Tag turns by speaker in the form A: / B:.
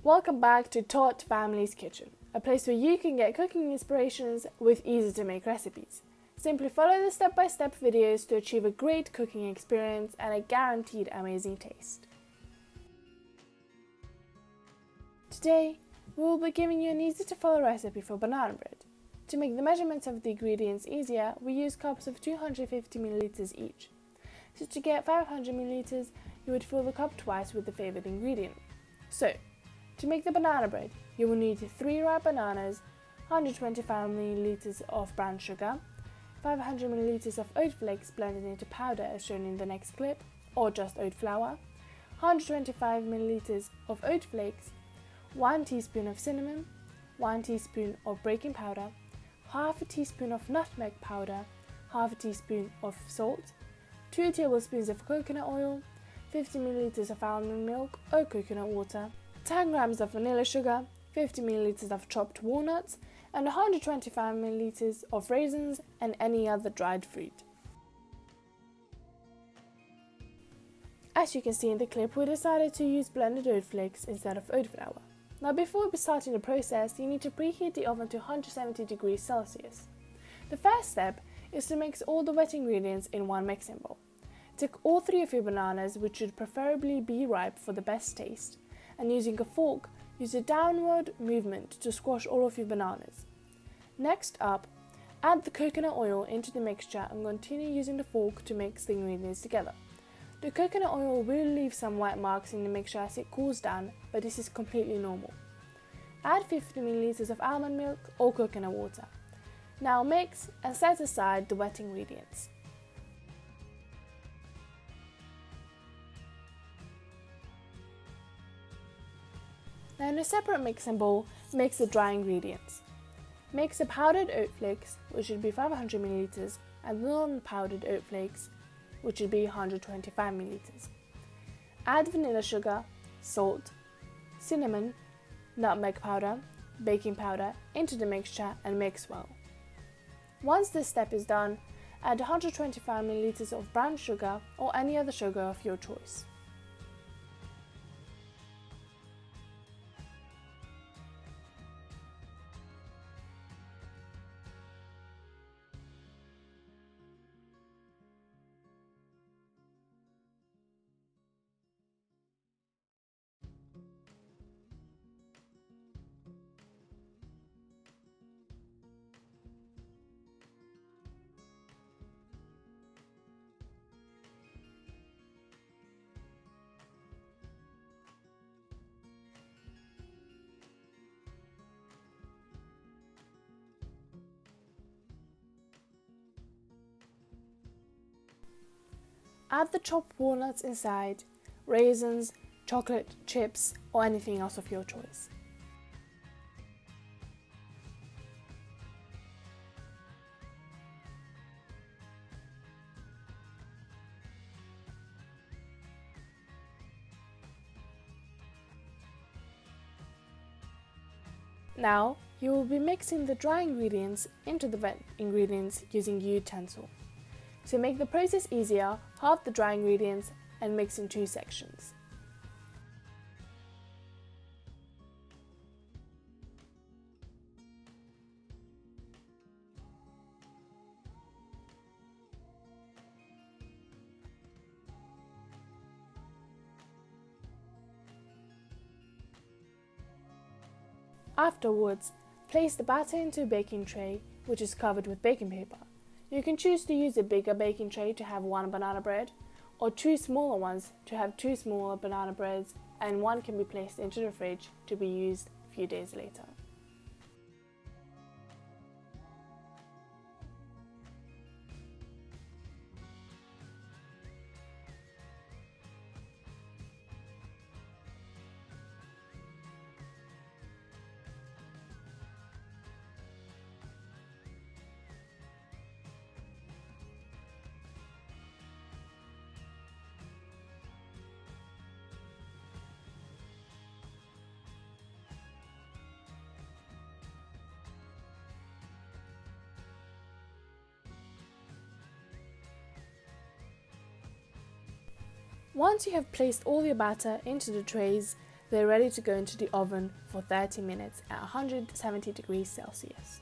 A: Welcome back to Tot Family's Kitchen, a place where you can get cooking inspirations with easy-to-make recipes. Simply follow the step-by-step videos to achieve a great cooking experience and a guaranteed amazing taste. Today, we will be giving you an easy-to-follow recipe for banana bread. To make the measurements of the ingredients easier, we use cups of 250 ml each. So to get 500 ml, you would fill the cup twice with the favoured ingredient. So, to make the banana bread, you will need 3 ripe bananas, 125 ml of brown sugar, 500 ml of oat flakes blended into powder as shown in the next clip, or just oat flour, 125 ml of oat flakes, 1 teaspoon of cinnamon, 1 teaspoon of baking powder, half a teaspoon of nutmeg powder, half a teaspoon of salt, 2 tablespoons of coconut oil, 50 ml of almond milk or coconut water, 10 grams of vanilla sugar, 50 ml of chopped walnuts, and 125 ml of raisins and any other dried fruit. As you can see in the clip, we decided to use blended oat flakes instead of oat flour. Now before we start the process, you need to preheat the oven to 170 degrees Celsius. The first step is to mix all the wet ingredients in one mixing bowl. Take all 3 of your bananas, which should preferably be ripe for the best taste, and using a fork, use a downward movement to squash all of your bananas. Next up, add the coconut oil into the mixture and continue using the fork to mix the ingredients together. The coconut oil will leave some white marks in the mixture as it cools down, but this is completely normal. Add 50 ml of almond milk or coconut water. Now mix and set aside the wet ingredients. Now in a separate mixing bowl, mix the dry ingredients. Mix the powdered oat flakes, which should be 500 ml, and non-powdered oat flakes, which should be 125 ml. Add vanilla sugar, salt, cinnamon, nutmeg powder, baking powder into the mixture and mix well. Once this step is done, add 125 ml of brown sugar or any other sugar of your choice. Add the chopped walnuts inside, raisins, chocolate chips, or anything else of your choice. Now, you will be mixing the dry ingredients into the wet ingredients using a utensil. To make the process easier, halve the dry ingredients and mix in 2 sections. Afterwards, place the batter into a baking tray, which is covered with baking paper. You can choose to use a bigger baking tray to have 1 banana bread, or 2 smaller ones to have 2 smaller banana breads, and 1 can be placed into the fridge to be used a few days later. Once you have placed all your batter into the trays, They're ready to go into the oven for 30 minutes at 170 degrees Celsius.